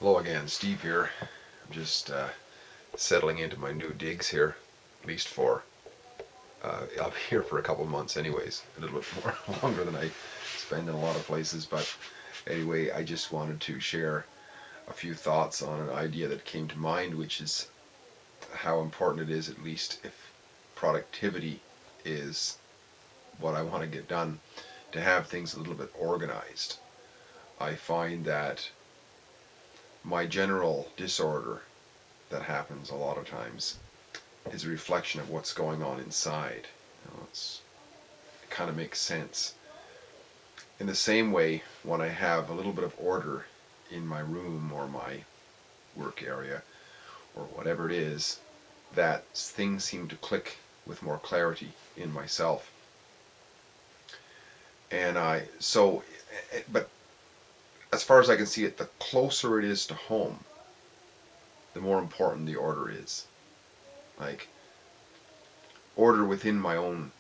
Hello again, Steve here. I'm just settling into my new digs here, at least for I'll be here for a couple of months, anyways, a little bit more longer than I spend in a lot of places. But anyway, I just wanted to share a few thoughts on an idea that came to mind, which is how important it is, at least if productivity is what I want to get done, to have things a little bit organized. I find that my general disorder that happens a lot of times is a reflection of what's going on inside. It kind of makes sense. In the same way, when I have a little bit of order in my room or my work area or whatever it is, that things seem to click with more clarity in myself. But as far as I can see it, the closer it is to home, the more important the order is. Like, order within my own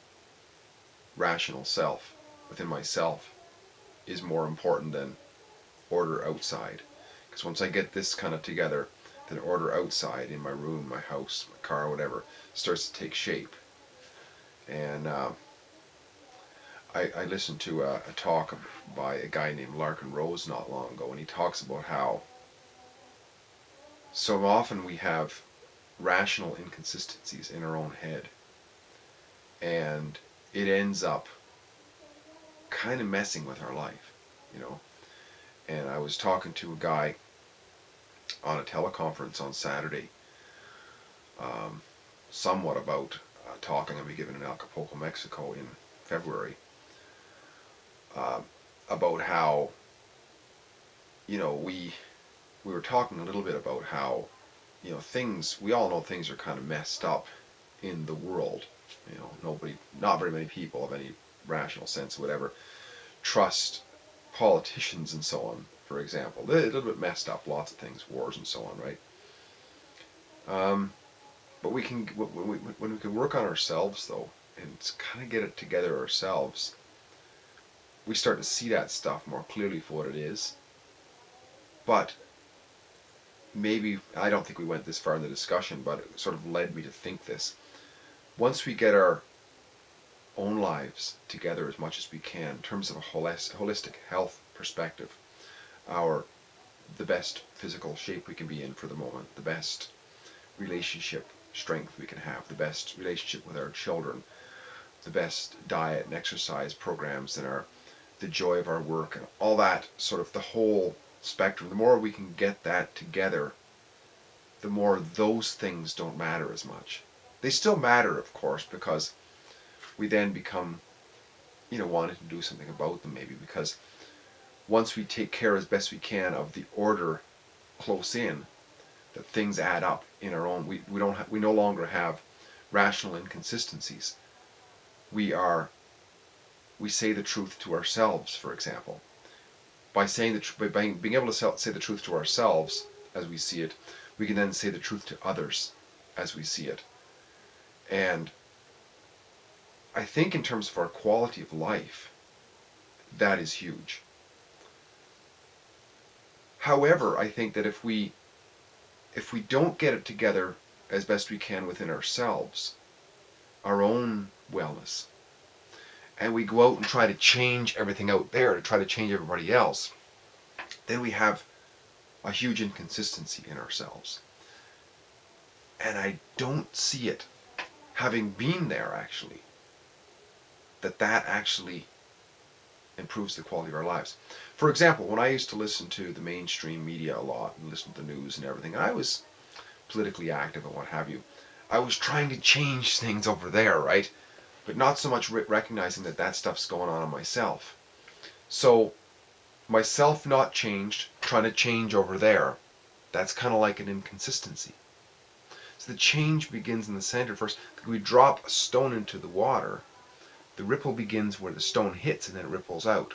rational self, within myself, is more important than order outside. Because once I get this kind of together, then order outside in my room, my house, my car, whatever, starts to take shape. And I listened to a talk by a guy named Larkin Rose not long ago, and he talks about how so often we have rational inconsistencies in our own head, and it ends up kind of messing with our life, you know. And I was talking to a guy on a teleconference on Saturday, um, somewhat about a talk I'm going to be giving in Acapulco, Mexico in February, uh, about how, we were talking a little bit about how, things, we all know things are kind of messed up in the world. Not very many people of any rational sense, whatever, trust politicians and so on, for example. They're a little bit messed up, lots of things, wars and so on, right? But when we can work on ourselves, though, and kind of get it together ourselves, we start to see that stuff more clearly for what it is. But maybe, I don't think we went this far in the discussion, but it sort of led me to think this. Once we get our own lives together as much as we can, in terms of a holistic health perspective, the best physical shape we can be in for the moment, the best relationship strength we can have, the best relationship with our children, the best diet and exercise programs, and the joy of our work, and all that, sort of the whole spectrum. The more we can get that together, the more those things don't matter as much. They still matter, of course, because we then become, wanting to do something about them, maybe, because once we take care as best we can of the order close in, that things add up in our own. We no longer have rational inconsistencies. We say the truth to ourselves, for example. By being able to say the truth to ourselves as we see it, we can then say the truth to others as we see it. And I think in terms of our quality of life, that is huge. However, I think that if we don't get it together as best we can within ourselves, our own wellness, and we go out and try to change everything out there to try to change everybody else, then we have a huge inconsistency in ourselves. And I don't see it, having been there actually, that actually improves the quality of our lives. For example, when I used to listen to the mainstream media a lot and listen to the news and everything, I was politically active and what have you. I was trying to change things over there, right? But not so much recognizing that stuff's going on in myself. So myself not changed, trying to change over there, that's kind of like an inconsistency. So the change begins in the center first. We drop a stone into the water, the ripple begins where the stone hits and then it ripples out.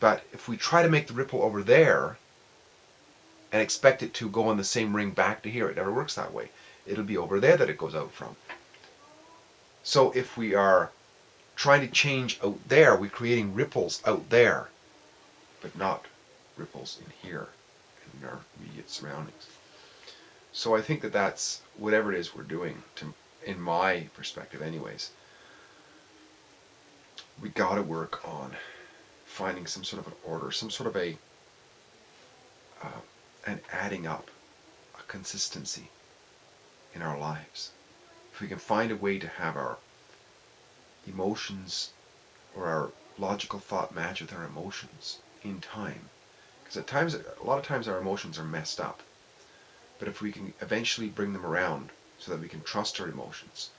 But if we try to make the ripple over there and expect it to go on the same ring back to here, it never works that way. It'll be over there that it goes out from. So if we are trying to change out there, we're creating ripples out there, but not ripples in here. And in our immediate surroundings. So I think that that's whatever it is we're doing, in my perspective anyways, we got to work on finding some sort of an order, some sort of uh, an adding up, a consistency in our lives. If we can find a way to have our emotions or our logical thought match with our emotions in time, because a lot of times our emotions are messed up, but if we can eventually bring them around so that we can trust our emotions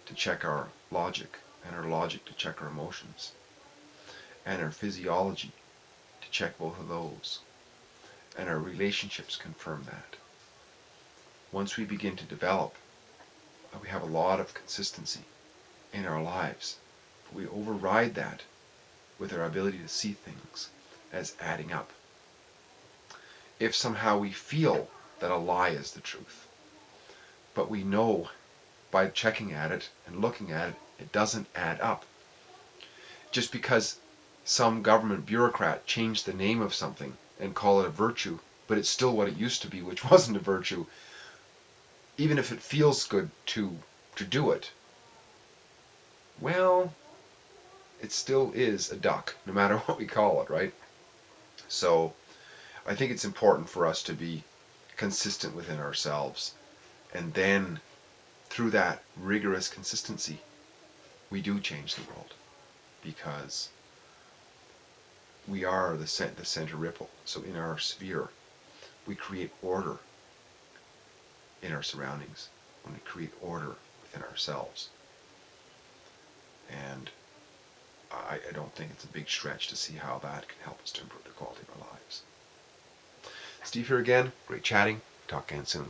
to check our logic, and our logic to check our emotions, and our physiology to check both of those, and our relationships confirm that. Once we begin to develop, we have a lot of consistency in our lives. But we override that with our ability to see things as adding up. If somehow we feel that a lie is the truth, but we know by checking at it and looking at it, it doesn't add up. Just because some government bureaucrat changed the name of something and call it a virtue, but it's still what it used to be, which wasn't a virtue, even if it feels good to do it, well, it still is a duck, no matter what we call it, right? So I think it's important for us to be consistent within ourselves, and then through that rigorous consistency, we do change the world, because we are the center ripple. So in our sphere, we create order in our surroundings when we create order within ourselves. And I don't think it's a big stretch to see how that can help us to improve the quality of our lives. Steve here again. Great chatting. Talk again soon.